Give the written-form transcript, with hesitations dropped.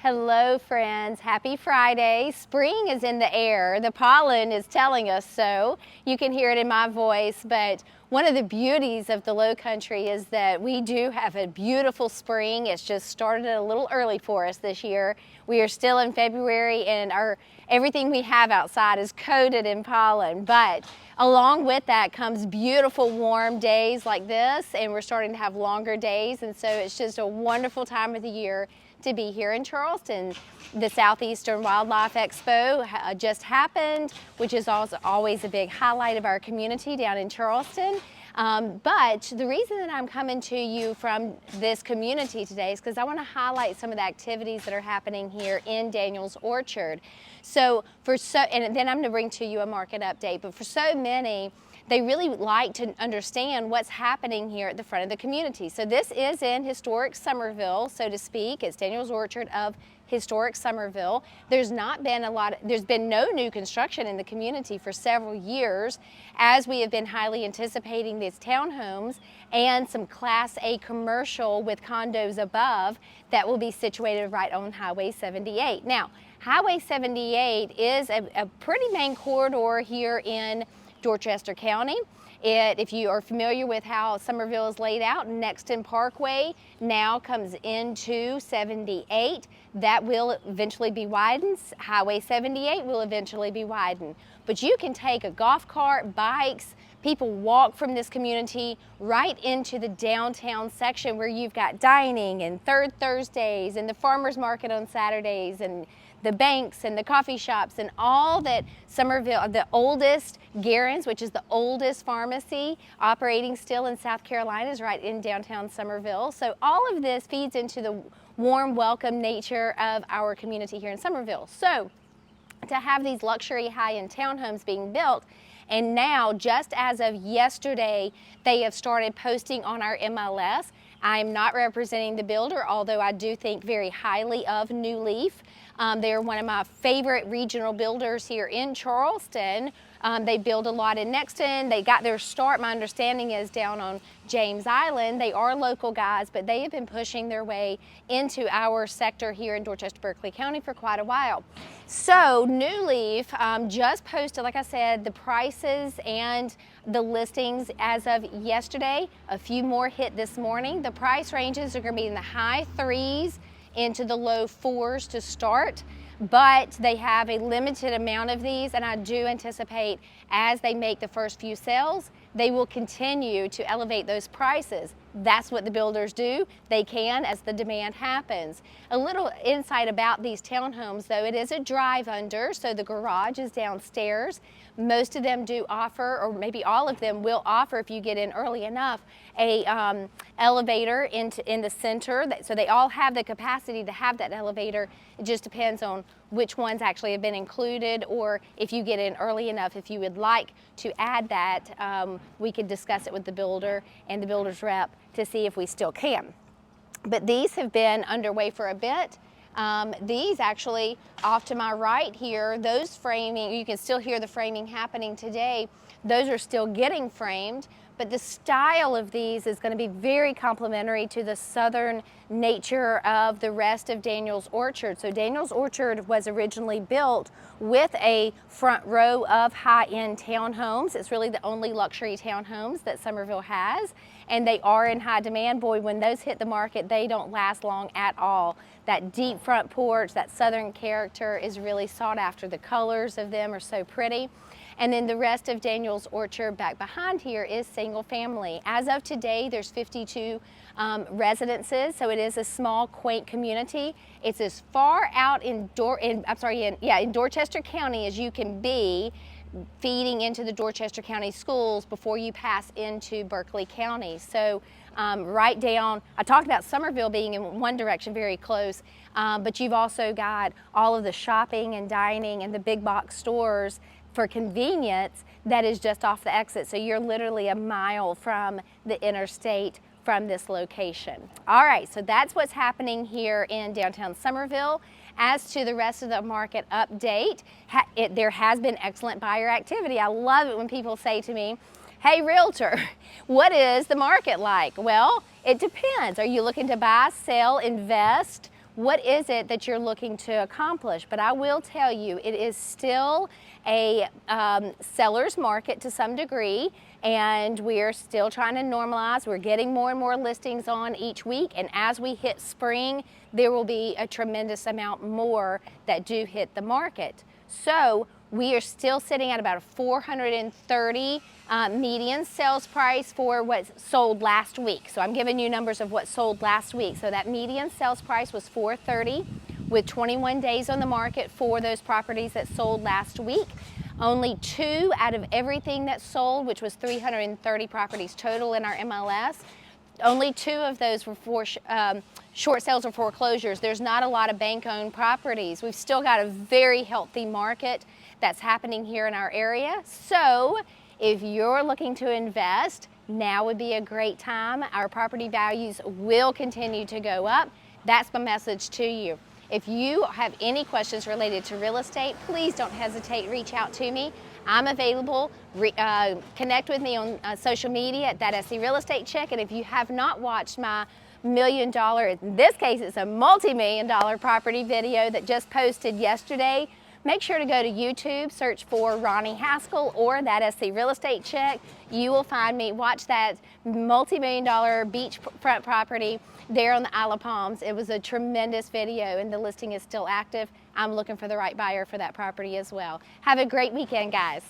Hello friends, happy Friday. Spring is in the air. The pollen is telling us so. You can hear it in my voice, but one of the beauties of the Low Country is that we do have a beautiful spring. It's just started a little early for us this year. We are still in February and everything we have outside is coated in pollen, but along with that comes beautiful warm days like this, and we're starting to have longer days, and so it's just a wonderful time of the year to be here in Charleston. The Southeastern Wildlife Expo just happened, which is also always a big highlight of our community down in Charleston. But the reason that I'm coming to you from this community today is because I want to highlight some of the activities that are happening here in Daniel's Orchard. And then I'm going to bring to you a market update, but for so many, they really like to understand what's happening here at the front of the community. So this is in historic Summerville, so to speak. It's Daniel's Orchard of historic Summerville. There's been no new construction in the community for several years, as we have been highly anticipating these townhomes and some Class A commercial with condos above that will be situated right on Highway 78. Now, Highway 78 is a pretty main corridor here in Dorchester County. If you are familiar with how Summerville is laid out, Nexton Parkway now comes into 78. That will eventually be widened. Highway 78 will eventually be widened. But you can take a golf cart, bikes, people walk from this community right into the downtown section where you've got dining and Third Thursdays and the farmers market on Saturdays and the banks and the coffee shops and all that Summerville, the oldest Garen's, which is the oldest pharmacy operating still in South Carolina, is right in downtown Summerville. So all of this feeds into the warm, welcome nature of our community here in Summerville. So to have these luxury high-end townhomes being built, and now just as of yesterday, they have started posting on our MLS. I'm not representing the builder, although I do think very highly of New Leaf. They're one of my favorite regional builders here in Charleston. They build a lot in Nexton. They got their start, my understanding is, down on James Island. They are local guys, but they have been pushing their way into our sector here in Dorchester, Berkeley County for quite a while. So New Leaf just posted, like I said, the prices and the listings as of yesterday. A few more hit this morning. The price ranges are going to be in the high 3s into the low 4s to start, but they have a limited amount of these, and I do anticipate as they make the first few sales, they will continue to elevate those prices. That's what the builders do. They can as the demand happens. A little insight about these townhomes, though, it is a drive under, so the garage is downstairs. Most of them do offer, or maybe all of them will offer, if you get in early enough, a elevator in the center. So they all have the capacity to have that elevator. It just depends on which ones actually have been included, or if you get in early enough, if you would like to add that, we could discuss it with the builder and the builder's rep to see if we still can. But these have been underway for a bit. These actually off to my right here, those framing, you can still hear the framing happening today. Those are still getting framed, but the style of these is going to be very complementary to the southern nature of the rest of Daniel's Orchard. So Daniel's Orchard was originally built with a front row of high-end townhomes. It's really the only luxury townhomes that Summerville has, and they are in high demand. Boy, when those hit the market, they don't last long at all. That deep front porch, that southern character is really sought after. The colors of them are so pretty. And then the rest of Daniel's Orchard back behind here is single family. As of today, there's 52 residences, so it is a small, quaint community. It's as far out in Dorchester County as you can be, feeding into the Dorchester County schools before you pass into Berkeley County. So right down, I talked about Summerville being in one direction very close, but you've also got all of the shopping and dining and the big box stores for convenience that is just off the exit. So you're literally a mile from the interstate from this location. All right, so that's what's happening here in downtown Summerville. As to the rest of the market update, there has been excellent buyer activity. I love it when people say to me, hey realtor, what is the market like? Well, it depends. Are you looking to buy, sell, invest? what is it that you're looking to accomplish. But I will tell you, it is still a seller's market to some degree, and we're still trying to normalize. We're getting more and more listings on each week, and as we hit spring, there will be a tremendous amount more that do hit the market. So we are still sitting at about a 430 median sales price for what sold last week. So I'm giving you numbers of what sold last week. So that median sales price was 430 with 21 days on the market for those properties that sold last week. Only 2 out of everything that sold, which was 330 properties total in our MLS, only 2 of those were for short sales or foreclosures. There's not a lot of bank-owned properties. We've still got a very healthy market that's happening here in our area. So if you're looking to invest, now would be a great time. Our property values will continue to go up. That's my message to you. If you have any questions related to real estate, please don't hesitate, reach out to me. I'm available. Connect with me on social media at That SC Real Estate Chick. And if you have not watched my $1 million, in this case it's a multi-million-dollar property video that just posted yesterday, make sure to go to YouTube, search for Ronnie Haskell or That SC Real Estate Chick. You will find me. Watch that multi-million-dollar beachfront property there on the Isle of Palms. It was a tremendous video, and the listing is still active. I'm looking for the right buyer for that property as well. Have a great weekend, guys.